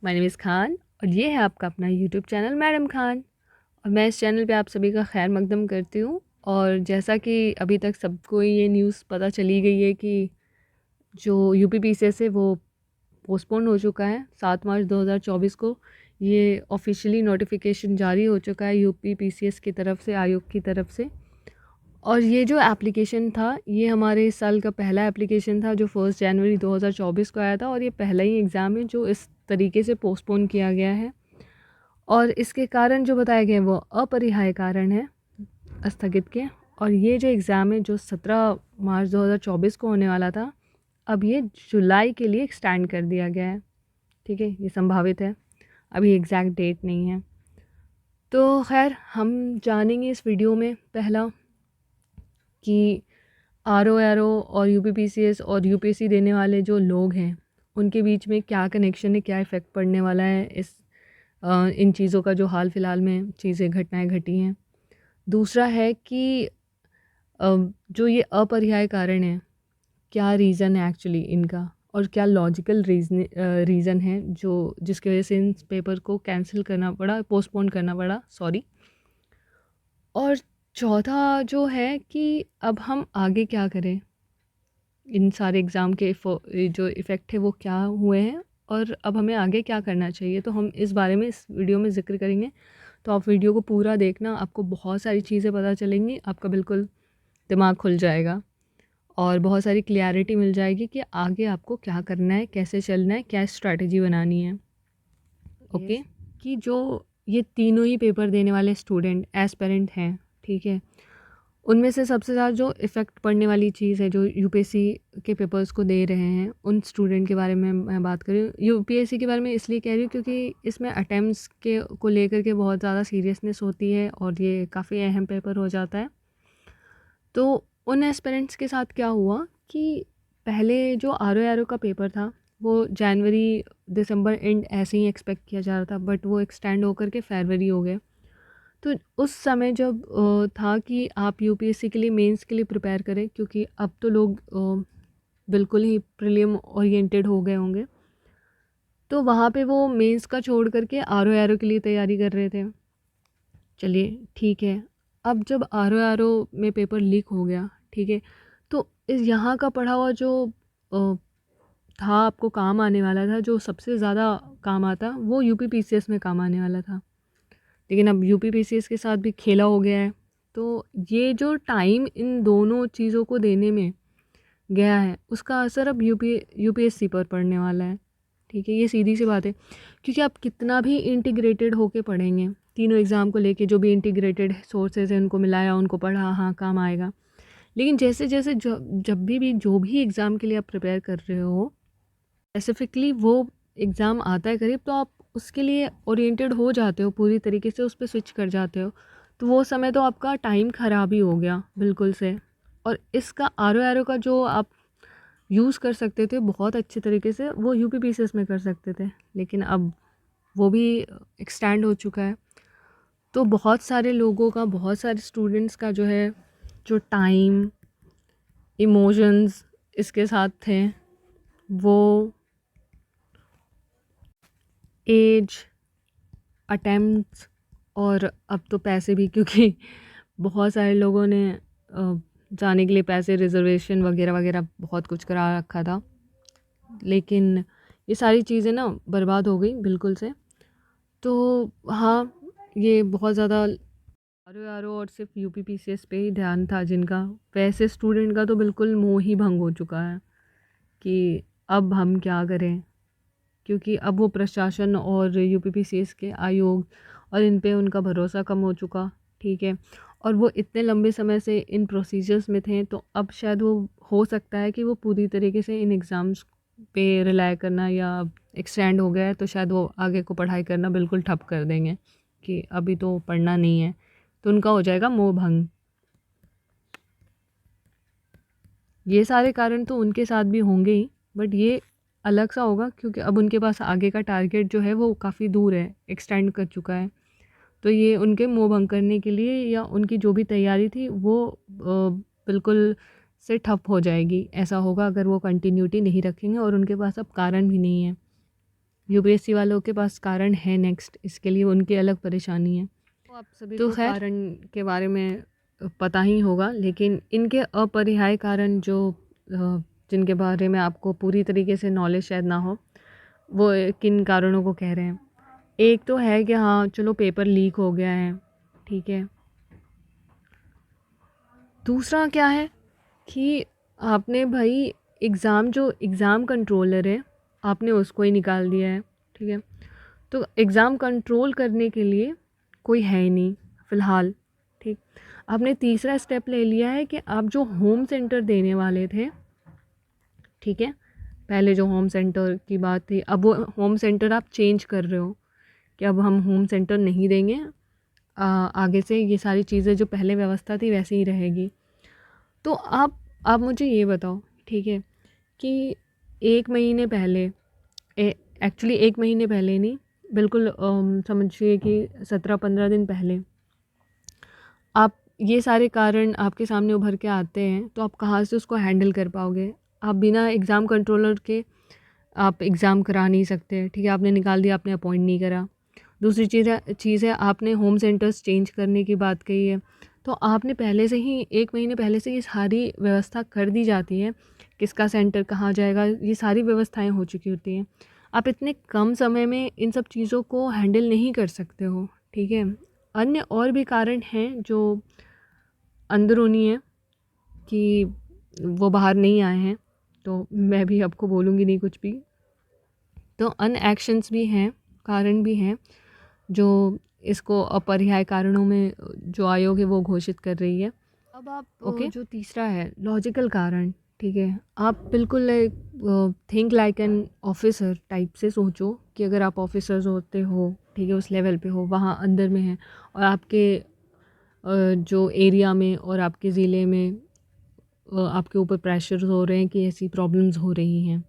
My name is Khan और ये है आपका अपना यूट्यूब चैनल मैडम खान। और मैं इस चैनल पे आप सभी का खैर मकदम करती हूँ। और जैसा कि अभी तक सबको ये न्यूज़ पता चली गई है कि जो यूपी पीसीएस है वो पोस्टपोन हो चुका है 7 मार्च 2024 को। ये ऑफिशियली नोटिफिकेशन जारी हो चुका है यूपी पीसीएस की तरफ से, आयोग की तरफ से। और ये जो एप्लीकेशन था ये हमारे इस साल का पहला एप्लीकेशन था जो 1 जनवरी 2024 को आया था, और ये पहला ही एग्ज़ाम है जो इस तरीके से पोस्टपोन किया गया है। और इसके कारण जो बताए गए वो अपरिहार्य कारण है स्थगित के। और ये जो एग्ज़ाम है जो 17 मार्च 2024 को होने वाला था, अब ये जुलाई के लिए एक्सटेंड कर दिया गया है। ठीक है, ये संभावित है, अभी एग्जैक्ट डेट नहीं है। तो खैर हम जानेंगे इस वीडियो में पहला कि आरओ और यूपीपीसीएस और यूपीएससी देने वाले जो लोग हैं उनके बीच में क्या कनेक्शन है, क्या इफ़ेक्ट पड़ने वाला है इस इन चीज़ों का जो हाल फिलहाल में चीज़ें घटनाएं घटी हैं। दूसरा है कि जो ये अपरिहार्य कारण है, क्या रीज़न है एक्चुअली इनका, और क्या लॉजिकल रीज़न है जो जिसकी वजह से इन पेपर को कैंसिल करना पड़ा, पोस्टपोन करना पड़ा, सॉरी। और चौथा जो है कि अब हम आगे क्या करें, इन सारे एग्ज़ाम के जो इफ़ेक्ट है वो क्या हुए हैं और अब हमें आगे क्या करना चाहिए, तो हम इस बारे में इस वीडियो में ज़िक्र करेंगे। तो आप वीडियो को पूरा देखना, आपको बहुत सारी चीज़ें पता चलेंगी, आपका बिल्कुल दिमाग खुल जाएगा और बहुत सारी क्लियरिटी मिल जाएगी कि आगे आपको क्या करना है, कैसे चलना है, क्या स्ट्रैटेजी बनानी है। ओके, कि जो ये तीनों ही पेपर देने वाले स्टूडेंट एस्पिरेंट हैं, ठीक है, उनमें से सबसे ज़्यादा जो इफ़ेक्ट पड़ने वाली चीज़ है जो यूपीएससी के पेपर्स को दे रहे हैं उन स्टूडेंट के बारे में मैं बात कर रही हूँ। यूपीएससी के बारे में इसलिए कह रही हूँ क्योंकि इसमें अटेम्प्ट्स के को लेकर के बहुत ज़्यादा सीरियसनेस होती है और ये काफ़ी अहम पेपर हो जाता है। तो उन एस्पिरेंट्स के साथ क्या हुआ कि पहले जो आरओ का पेपर था वो जनवरी दिसंबर एंड ऐसे ही एक्सपेक्ट किया जा रहा था, बट वो एक्सटेंड होकर के फरवरी हो गए। तो उस समय जब था कि आप यूपीएससी के लिए मेंस के लिए प्रिपेयर करें, क्योंकि अब तो लोग बिल्कुल ही प्रीलिम ओरिएंटेड हो गए होंगे, तो वहाँ पे वो मेंस का छोड़ करके आरओ के लिए तैयारी कर रहे थे। चलिए ठीक है, अब जब आरओ में पेपर लीक हो गया, ठीक है, तो इस यहाँ का पढ़ा हुआ जो अ, था आपको काम आने वाला था, जो सबसे ज़्यादा काम आता वो यूपी पीसीएस में काम आने वाला था, लेकिन अब यूपी पीसीएस के साथ भी खेला हो गया है। तो ये जो टाइम इन दोनों चीज़ों को देने में गया है उसका असर अब यूपीएससी पर पड़ने वाला है। ठीक है, ये सीधी सी बात है, क्योंकि आप कितना भी इंटीग्रेटेड होके पढ़ेंगे, तीनों एग्ज़ाम को लेके जो भी इंटीग्रेटेड सोर्सेज हैं उनको मिलाया, उनको पढ़ा, हाँ काम आएगा। लेकिन जैसे जैसे जब भी जो भी एग्ज़ाम के लिए आप प्रिपेयर कर रहे हो, स्पेसिफिकली वो एग्ज़ाम आता है करीब, तो आप उसके लिए ओरिएंटेड हो जाते हो, पूरी तरीके से उस पर स्विच कर जाते हो, तो वो समय तो आपका टाइम ख़राब ही हो गया बिल्कुल से। और इसका आरओ का जो आप यूज़ कर सकते थे बहुत अच्छे तरीके से, वो यूपी पीसीएस में कर सकते थे, लेकिन अब वो भी एक्सटेंड हो चुका है। तो बहुत सारे लोगों का, बहुत सारे स्टूडेंट्स का जो है, जो टाइम, इमोशंस इसके साथ थे, वो एज, अटेम्प्ट्स, और अब तो पैसे भी, क्योंकि बहुत सारे लोगों ने जाने के लिए पैसे, रिजर्वेशन वगैरह वगैरह बहुत कुछ करा रखा था, लेकिन ये सारी चीज़ें ना बर्बाद हो गई बिल्कुल से। तो हाँ, ये बहुत ज़्यादा आरओ और सिर्फ यूपी पीसीएस पे ही ध्यान था जिनका, वैसे स्टूडेंट का तो बिल्कुल मोह ही भंग हो चुका है कि अब हम क्या करें, क्योंकि अब वो प्रशासन और यूपी पीसीएस के आयोग और इन पे उनका भरोसा कम हो चुका। ठीक है, और वो इतने लंबे समय से इन प्रोसीजर्स में थे, तो अब शायद वो हो सकता है कि वो पूरी तरीके से इन एग्ज़ाम्स पे रिलाय करना, या एक्सटेंड हो गया है तो शायद वो आगे को पढ़ाई करना बिल्कुल ठप कर देंगे कि अभी तो पढ़ना नहीं है, तो उनका हो जाएगा मोह भंग। ये सारे कारण तो उनके साथ भी होंगे ही, बट ये अलग सा होगा क्योंकि अब उनके पास आगे का टारगेट जो है वो काफ़ी दूर है, एक्सटेंड कर चुका है। तो ये उनके मोह भंग करने के लिए, या उनकी जो भी तैयारी थी वो बिल्कुल से ठप हो जाएगी। ऐसा होगा अगर वो कंटिन्यूटी नहीं रखेंगे, और उनके पास अब कारण भी नहीं है यूपीएससी वालों के पास कारण है नेक्स्ट, इसके लिए उनकी अलग परेशानी है। तो आप सभी तो को खैर कारण के बारे में पता ही होगा, लेकिन इनके अपरिहार्य कारण जो जिनके बारे में आपको पूरी तरीके से नॉलेज शायद ना हो, वो किन कारणों को कह रहे हैं। एक तो है कि हाँ चलो पेपर लीक हो गया है, ठीक है। दूसरा क्या है कि आपने भाई जो एग्ज़ाम कंट्रोलर है आपने उसको ही निकाल दिया है, ठीक है। तो एग्ज़ाम कंट्रोल करने के लिए कोई है ही नहीं फ़िलहाल, ठीक। आपने तीसरा स्टेप ले लिया है कि आप जो होम सेंटर देने वाले थे, ठीक है, पहले जो होम सेंटर की बात थी, अब वो होम सेंटर आप चेंज कर रहे हो कि अब हम होम सेंटर नहीं देंगे, आगे से ये सारी चीज़ें जो पहले व्यवस्था थी वैसे ही रहेगी। तो आप मुझे ये बताओ, ठीक है, कि 1 महीने पहले, एक्चुअली 1 महीने पहले नहीं, बिल्कुल समझिए कि 17-15 दिन पहले आप ये सारे कारण आपके सामने उभर के आते हैं, तो आप कहाँ से उसको हैंडल कर पाओगे? आप बिना एग्ज़ाम कंट्रोलर के आप एग्ज़ाम करा नहीं सकते, ठीक है, आपने निकाल दिया, आपने अपॉइंट नहीं करा। दूसरी चीज़ है आपने होम सेंटर्स चेंज करने की बात कही है, तो आपने पहले से ही 1 महीने पहले से ये सारी व्यवस्था कर दी जाती है, किसका सेंटर कहाँ जाएगा, ये सारी व्यवस्थाएँ हो चुकी होती हैं। आप इतने कम समय में इन सब चीज़ों को हैंडल नहीं कर सकते हो, ठीक है। अन्य और भी कारण हैं जो अंदरूनी है कि वो बाहर नहीं आए हैं, तो मैं भी आपको बोलूँगी नहीं कुछ भी। तो अनएक्शंस भी हैं, कारण भी हैं जो इसको अपरिहार्य कारणों में जो आयोग है वो घोषित कर रही है। अब आप ओके। जो तीसरा है लॉजिकल कारण, ठीक है, आप बिल्कुल think like an officer type से सोचो कि अगर आप ऑफिसर्स होते हो, ठीक है, उस लेवल पे हो, वहाँ अंदर में हैं और आपके जो एरिया में और आपके ज़िले में आपके ऊपर प्रेशर हो रहे हैं कि ऐसी प्रॉब्लम्स हो रही हैं,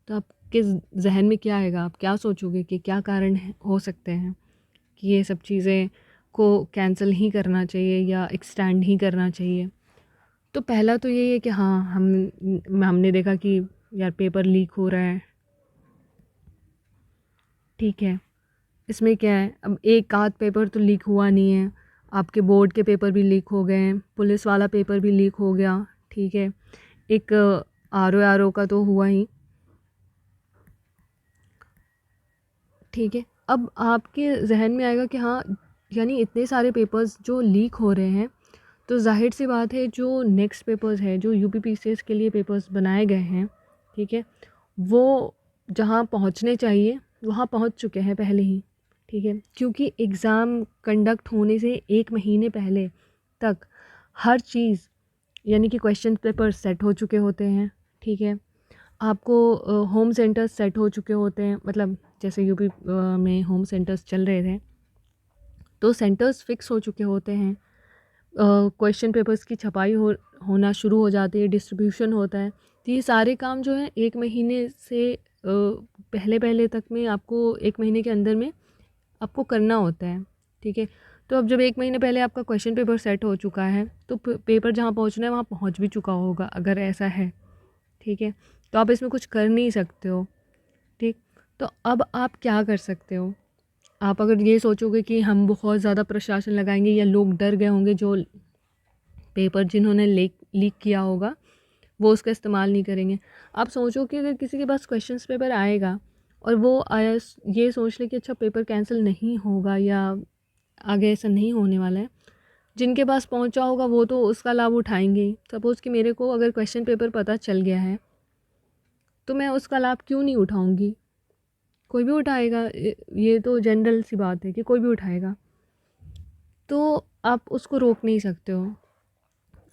तो आपके जहन में क्या आएगा? आप क्या सोचोगे कि क्या कारण हो सकते हैं कि ये सब चीज़ें को कैंसिल ही करना चाहिए या एक्सटेंड ही करना चाहिए? तो पहला तो यही है कि हाँ, हमने देखा कि यार पेपर लीक हो रहा है, ठीक है, इसमें क्या है, अब एक आध पेपर तो लीक हुआ नहीं है, आपके बोर्ड के पेपर भी लीक हो गए हैं, पुलिस वाला पेपर भी लीक हो गया, ठीक है, एक आर ओ का तो हुआ ही, ठीक है। अब आपके जहन में आएगा कि हाँ, यानी इतने सारे पेपर्स जो लीक हो रहे हैं, तो जाहिर सी बात है जो नेक्स्ट पेपर्स है, जो यूपीपीसीएस के लिए पेपर्स बनाए गए हैं, ठीक है, वो जहाँ पहुँचने चाहिए वहाँ पहुँच चुके हैं पहले ही, ठीक है, क्योंकि एग्ज़ाम कंडक्ट होने से 1 महीने पहले तक हर चीज़, यानी कि क्वेश्चन पेपर सेट हो चुके होते हैं, ठीक है, आपको होम सेंटर्स सेट हो चुके होते हैं, मतलब जैसे यूपी में होम सेंटर्स चल रहे थे, तो सेंटर्स फिक्स हो चुके होते हैं, क्वेश्चन पेपर्स की छपाई होना शुरू हो जाती है, डिस्ट्रीब्यूशन होता है। तो ये सारे काम जो है 1 महीने से पहले पहले तक में आपको 1 महीने के अंदर में आपको करना होता है, ठीक है। तो अब जब 1 महीने पहले आपका क्वेश्चन पेपर सेट हो चुका है, तो पेपर जहाँ पहुँचना है वहाँ पहुँच भी चुका होगा, अगर ऐसा है, ठीक है। तो आप इसमें कुछ कर नहीं सकते हो, ठीक। तो अब आप क्या कर सकते हो? आप अगर ये सोचोगे कि हम बहुत ज़्यादा प्रशासन लगाएंगे या लोग डर गए होंगे जो पेपर जिन्होंने लीक किया होगा वो उसका इस्तेमाल नहीं करेंगे। आप सोचो कि अगर किसी के पास क्वेश्चंस पेपर आएगा और वो आया ये सोच ले कि अच्छा पेपर कैंसिल नहीं होगा या आगे ऐसा नहीं होने वाला है, जिनके पास पहुंचा होगा वो तो उसका लाभ उठाएंगे ही। सपोज़ कि मेरे को अगर क्वेश्चन पेपर पता चल गया है तो मैं उसका लाभ क्यों नहीं उठाऊँगी? कोई भी उठाएगा, ये तो जनरल सी बात है कि कोई भी उठाएगा। तो आप उसको रोक नहीं सकते हो।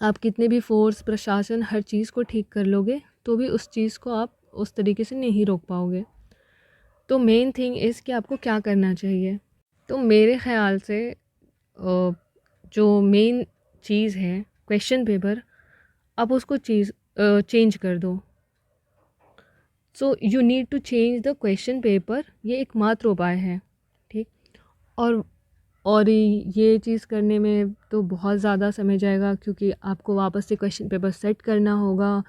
आप कितने भी फ़ोर्स, प्रशासन, हर चीज़ को ठीक कर लोगे, तो भी उस चीज़ को आप उस तरीके से नहीं रोक पाओगे। तो मेन थिंग इज़ कि आपको क्या करना चाहिए। तो मेरे ख़्याल से जो मेन चीज़ है क्वेश्चन पेपर, आप उसको चेंज कर दो। So you need to change the question paper, ये एकमात्र उपाय है, ठीक। और ये चीज़ करने में तो बहुत ज़्यादा समय जाएगा क्योंकि आपको वापस से क्वेश्चन पेपर सेट करना होगा,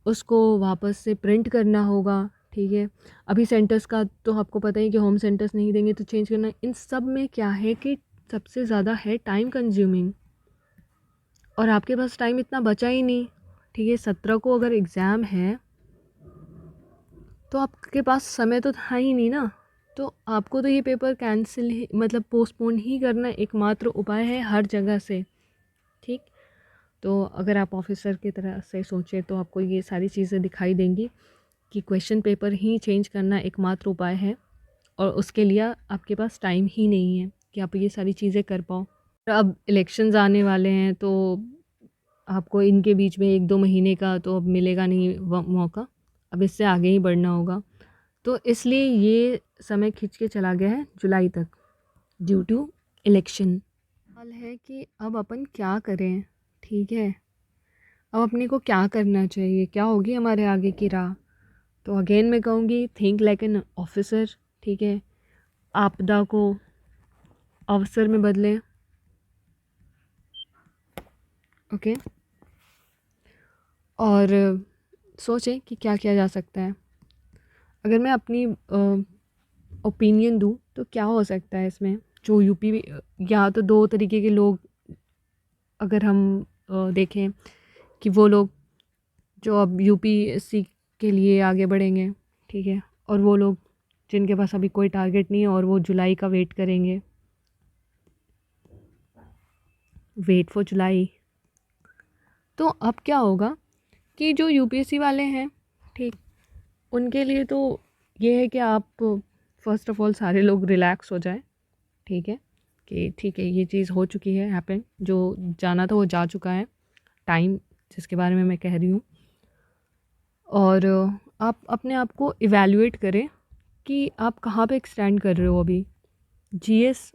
उसको वापस से प्रिंट करना होगा, ठीक है। अभी सेंटर्स का तो आपको पता ही कि होम सेंटर्स नहीं देंगे तो चेंज करना। इन सब में क्या है कि सबसे ज़्यादा है टाइम कंज्यूमिंग, और आपके पास टाइम इतना बचा ही नहीं। ठीक है, 17 को अगर एग्ज़ाम है तो आपके पास समय तो था ही नहीं ना। तो आपको तो ये पेपर कैंसिल ही, मतलब पोस्टपोन ही करना एकमात्र उपाय है हर जगह से। ठीक, तो अगर आप ऑफिसर की तरह से सोचें तो आपको ये सारी चीज़ें दिखाई देंगी कि क्वेश्चन पेपर ही चेंज करना एकमात्र उपाय है, और उसके लिए आपके पास टाइम ही नहीं है कि आप ये सारी चीज़ें कर पाओ। अब इलेक्शंस आने वाले हैं तो आपको इनके बीच में 1-2 महीने का तो अब मिलेगा नहीं मौका, अब इससे आगे ही बढ़ना होगा। तो इसलिए ये समय खिंच के चला गया है जुलाई तक ड्यू टू इलेक्शन। सवाल है कि अब अपन क्या करें। ठीक है, अब अपने को क्या करना चाहिए, क्या होगी हमारे आगे की राह। तो अगेन मैं कहूँगी, थिंक लाइक एन ऑफिसर। ठीक है, आपदा को अवसर में बदलें। ओके, और सोचें कि क्या किया जा सकता है। अगर मैं अपनी ओपिनियन दूँ तो क्या हो सकता है इसमें, जो यूपी, या तो दो तरीके के लोग अगर हम देखें कि वो लोग जो अब यूपीएससी के लिए आगे बढ़ेंगे, ठीक है, और वो लोग जिनके पास अभी कोई टारगेट नहीं है और वो जुलाई का वेट करेंगे, वेट फॉर जुलाई। तो अब क्या होगा कि जो यूपीएससी वाले हैं, ठीक, उनके लिए तो ये है कि आप फर्स्ट ऑफ ऑल सारे लोग रिलैक्स हो जाए। ठीक है, कि ठीक है ये चीज़ हो चुकी है हैपन, जो जाना था वो जा चुका है, टाइम जिसके बारे में मैं कह रही हूँ। और आप अपने आप को इवैल्यूएट करें कि आप कहाँ पे स्टैंड कर रहे हो अभी। जीएस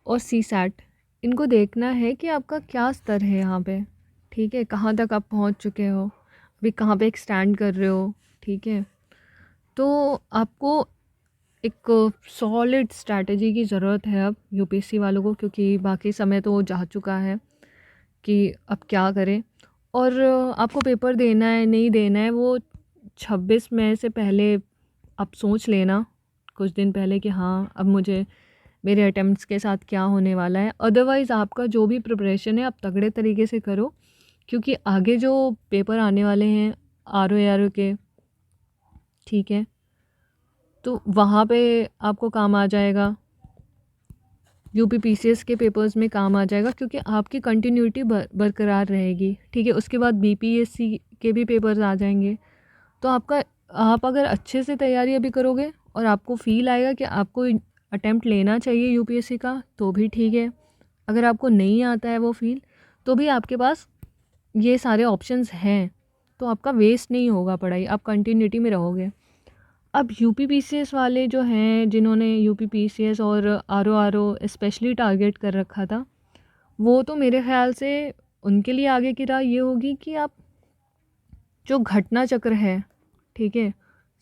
और सीसैट, इनको देखना है कि आपका क्या स्तर है यहाँ पे। ठीक है, कहाँ तक आप पहुँच चुके हो, अभी कहाँ पे स्टैंड कर रहे हो। ठीक है, तो आपको एक सॉलिड स्ट्रैटेजी की ज़रूरत है अब यूपीएससी वालों को, क्योंकि बाकी समय तो जा चुका है कि अब क्या करें। और आपको पेपर देना है नहीं देना है वो 26 मई से पहले आप सोच लेना कुछ दिन पहले कि हाँ अब मुझे मेरे अटेम्प्ट्स के साथ क्या होने वाला है। अदरवाइज़ आपका जो भी प्रिपरेशन है आप तगड़े तरीके से करो, क्योंकि आगे जो पेपर आने वाले हैं आर ओ के, ठीक है, तो वहाँ पे आपको काम आ जाएगा, यूपी पीसीएस के पेपर्स में काम आ जाएगा, क्योंकि आपकी कंटिन्यूटी बरकरार रहेगी। ठीक है, उसके बाद बीपीएससी के भी पेपर्स आ जाएंगे। तो आप अगर अच्छे से तैयारी अभी करोगे और आपको फ़ील आएगा कि आपको अटेम्प्ट लेना चाहिए यूपीएससी का, तो भी ठीक है। अगर आपको नहीं आता है वो फ़ील, तो भी आपके पास ये सारे ऑप्शंस हैं, तो आपका वेस्ट नहीं होगा पढ़ाई, आप कंटिन्यूटी में रहोगे। अब यूपी पीसीएस वाले जो हैं, जिन्होंने यूपी पीसीएस और आरओ स्पेशली टारगेट कर रखा था, वो तो मेरे ख़्याल से उनके लिए आगे की राह ये होगी कि आप जो घटना चक्र है, ठीक है,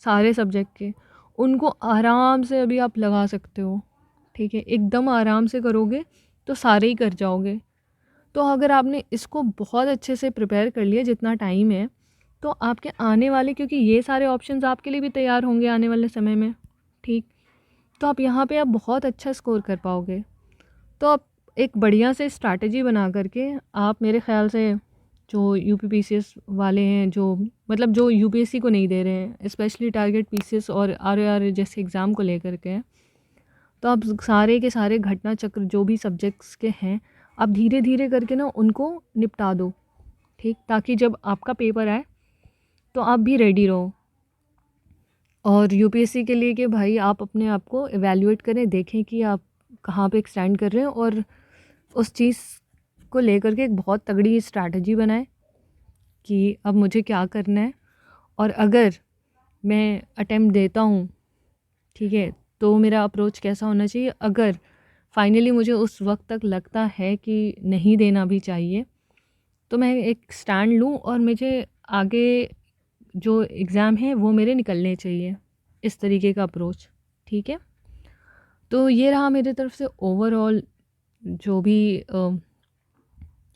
सारे सब्जेक्ट के, उनको आराम से अभी आप लगा सकते हो। ठीक है, एकदम आराम से करोगे तो सारे ही कर जाओगे। तो अगर आपने इसको बहुत अच्छे से प्रिपेयर कर लिया जितना टाइम है, तो आपके आने वाले, क्योंकि ये सारे ऑप्शंस आपके लिए भी तैयार होंगे आने वाले समय में, ठीक, तो आप यहाँ पे आप बहुत अच्छा स्कोर कर पाओगे। तो आप एक बढ़िया से स्ट्रैटेजी बना करके आप, मेरे ख़्याल से जो यूपी पीसीएस वाले हैं, जो मतलब जो यूपीएससी को नहीं दे रहे हैं, स्पेशली टारगेट पीसीएस और आरओआर जैसे एग्ज़ाम को लेकर के, तो आप सारे के सारे घटना चक्र जो भी सब्जेक्ट्स के हैं, आप धीरे धीरे करके ना उनको निपटा दो। ठीक, ताकि जब आपका पेपर आए तो आप भी रेडी रहो। और यूपीएससी के लिए कि भाई आप अपने आप को एवेल्यूएट करें, देखें कि आप कहाँ पे स्टैंड कर रहे हैं, और उस चीज़ को लेकर के एक बहुत तगड़ी स्ट्रैटेजी बनाएं कि अब मुझे क्या करना है। और अगर मैं अटेम्प्ट देता हूँ, ठीक है, तो मेरा अप्रोच कैसा होना चाहिए। अगर फाइनली मुझे उस वक्त तक लगता है कि नहीं देना भी चाहिए, तो मैं एक स्टैंड लूँ और मुझे आगे जो एग्ज़ाम है वो मेरे निकलने चाहिए, इस तरीके का अप्रोच। ठीक है, तो ये रहा मेरे तरफ से ओवरऑल जो भी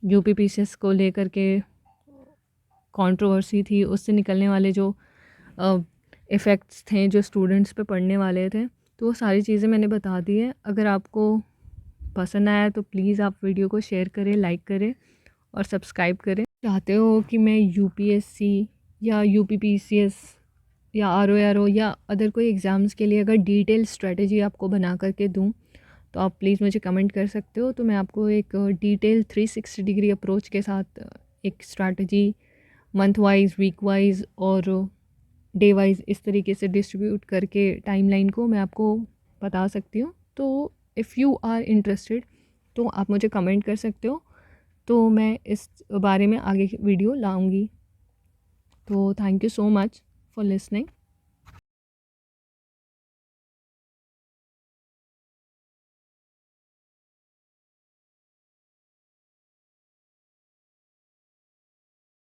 यूपी पीसीएस को लेकर के कंट्रोवर्सी थी, उससे निकलने वाले जो इफ़ेक्ट्स थे जो स्टूडेंट्स पे पड़ने वाले थे, तो वो सारी चीज़ें मैंने बता दी है। अगर आपको पसंद आया तो प्लीज़ आप वीडियो को शेयर करें, लाइक करें और सब्सक्राइब करें। चाहते हो कि मैं यूपीएससी या यूपीपीसीएस या आरओआरओ या अदर कोई एग्ज़ाम्स के लिए अगर डिटेल स्ट्रेटजी आपको बना करके दूँ, तो आप प्लीज़ मुझे कमेंट कर सकते हो। तो मैं आपको एक डिटेल 360 डिग्री अप्रोच के साथ एक strategy month wise, week wise और डे वाइज इस तरीके से डिस्ट्रीब्यूट करके टाइमलाइन को मैं आपको बता सकती हूँ। तो इफ़ यू आर इंटरेस्टेड तो आप मुझे कमेंट कर सकते हो, तो मैं इस बारे में आगे वीडियो लाऊंगी। तो thank you so much for listening.